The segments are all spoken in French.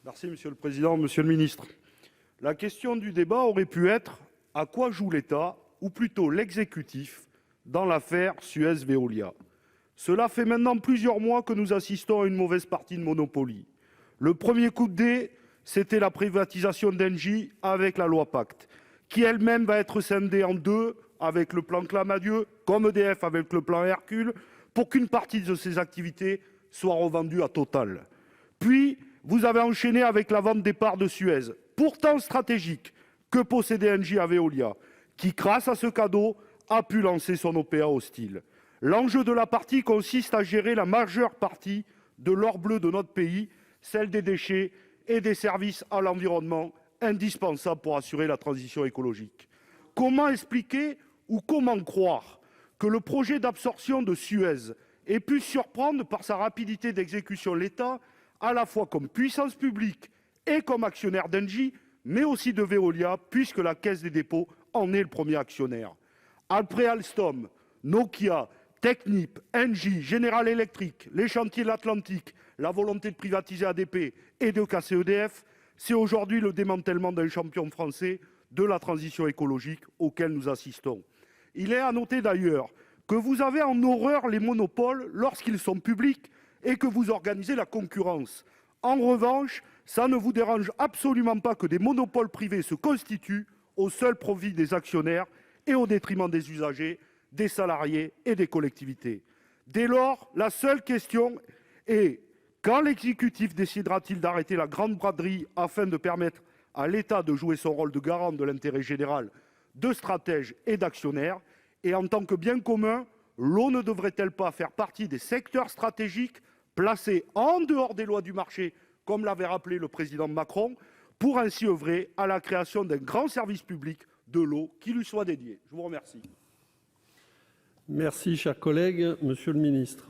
Merci Monsieur le Président, Monsieur le Ministre. La question du débat aurait pu être: à quoi joue l'État, ou plutôt l'exécutif, dans l'affaire Suez-Veolia? Cela fait maintenant plusieurs mois que nous assistons à une mauvaise partie de Monopoly. Le premier coup de dé, c'était la privatisation d'Engie avec la loi Pacte, qui elle-même va être scindée en deux avec le plan Clamadieu, comme EDF avec le plan Hercule, pour qu'une partie de ses activités soit revendue à Total. Puis, vous avez enchaîné avec la vente des parts de Suez, pourtant stratégique, que possédait Engie à Veolia, qui, grâce à ce cadeau, a pu lancer son OPA hostile. L'enjeu de la partie consiste à gérer la majeure partie de l'or bleu de notre pays, celle des déchets et des services à l'environnement indispensables pour assurer la transition écologique. Comment expliquer ou comment croire que le projet d'absorption de Suez ait pu surprendre par sa rapidité d'exécution l'État, à la fois comme puissance publique et comme actionnaire d'Engie, mais aussi de Veolia, puisque la Caisse des dépôts en est le premier actionnaire? Après Alstom, Nokia, Technip, Engie, General Electric, les chantiers de l'Atlantique, la volonté de privatiser ADP et de casser EDF, c'est aujourd'hui le démantèlement d'un champion français de la transition écologique auquel nous assistons. Il est à noter d'ailleurs que vous avez en horreur les monopoles lorsqu'ils sont publics et que vous organisez la concurrence. En revanche, ça ne vous dérange absolument pas que des monopoles privés se constituent au seul profit des actionnaires et au détriment des usagers, des salariés et des collectivités. Dès lors, la seule question est: quand l'exécutif décidera-t-il d'arrêter la grande braderie afin de permettre à l'État de jouer son rôle de garant de l'intérêt général, de stratège et d'actionnaire? Et en tant que bien commun, l'eau ne devrait-elle pas faire partie des secteurs stratégiques placés en dehors des lois du marché, comme l'avait rappelé le président Macron, pour ainsi œuvrer à la création d'un grand service public de l'eau qui lui soit dédié? Je vous remercie. Merci, cher collègue. Monsieur le ministre.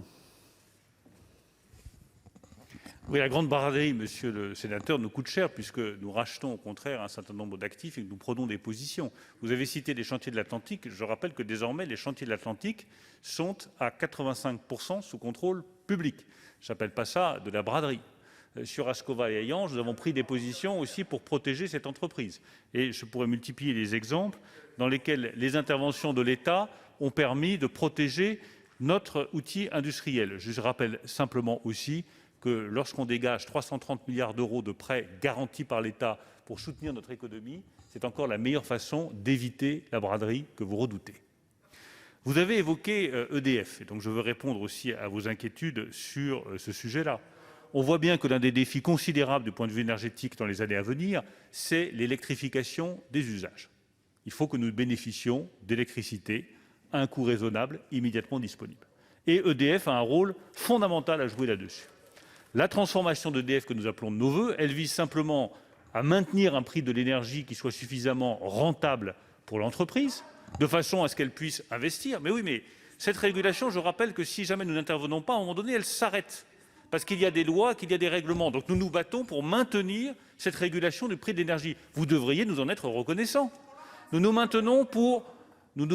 Oui, la grande braderie, monsieur le sénateur, nous coûte cher puisque nous rachetons au contraire un certain nombre d'actifs et que nous prenons des positions. Vous avez cité les chantiers de l'Atlantique. Je rappelle que désormais, les chantiers de l'Atlantique sont à 85% sous contrôle public. Je n'appelle pas ça de la braderie. Sur Ascova et Hayan, nous avons pris des positions aussi pour protéger cette entreprise. Et je pourrais multiplier les exemples dans lesquels les interventions de l'État ont permis de protéger notre outil industriel. Je rappelle simplement aussi que lorsqu'on dégage 330 milliards d'euros de prêts garantis par l'État pour soutenir notre économie, c'est encore la meilleure façon d'éviter la braderie que vous redoutez. Vous avez évoqué EDF, et donc je veux répondre aussi à vos inquiétudes sur ce sujet-là. On voit bien que l'un des défis considérables du point de vue énergétique dans les années à venir, c'est l'électrification des usages. Il faut que nous bénéficions d'électricité à un coût raisonnable, immédiatement disponible. Et EDF a un rôle fondamental à jouer là-dessus. La transformation d'EDF que nous appelons de nos voeux, elle vise simplement à maintenir un prix de l'énergie qui soit suffisamment rentable pour l'entreprise, de façon à ce qu'elle puisse investir. Mais oui, mais cette régulation, je rappelle que si jamais nous n'intervenons pas, à un moment donné, elle s'arrête. Parce qu'il y a des lois, qu'il y a des règlements. Donc nous nous battons pour maintenir cette régulation du prix de l'énergie. Vous devriez nous en être reconnaissants. Nous nous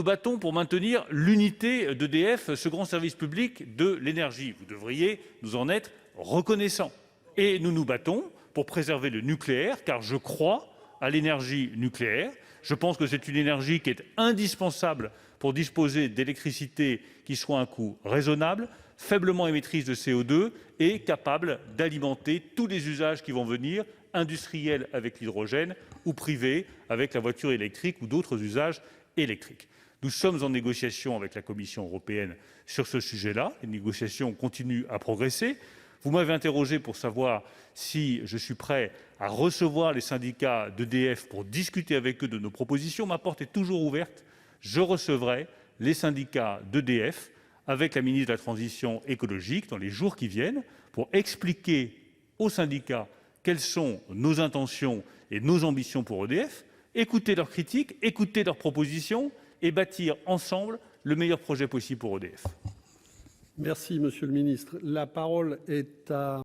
battons pour maintenir l'unité d'EDF, ce grand service public de l'énergie. Vous devriez nous en être reconnaissants. Et nous nous battons pour préserver le nucléaire, car je crois à l'énergie nucléaire. Je pense que c'est une énergie qui est indispensable pour disposer d'électricité qui soit à un coût raisonnable, faiblement émettrice de CO2 et capable d'alimenter tous les usages qui vont venir, industriels avec l'hydrogène ou privés avec la voiture électrique ou d'autres usages électriques. Nous sommes en négociation avec la Commission européenne sur ce sujet-là. Les négociations continuent à progresser. Vous m'avez interrogé pour savoir si je suis prêt à recevoir les syndicats d'EDF pour discuter avec eux de nos propositions. Ma porte est toujours ouverte. Je recevrai les syndicats d'EDF avec la ministre de la Transition écologique dans les jours qui viennent pour expliquer aux syndicats quelles sont nos intentions et nos ambitions pour EDF, écouter leurs critiques, écouter leurs propositions et bâtir ensemble le meilleur projet possible pour EDF. Merci, monsieur le ministre. La parole est à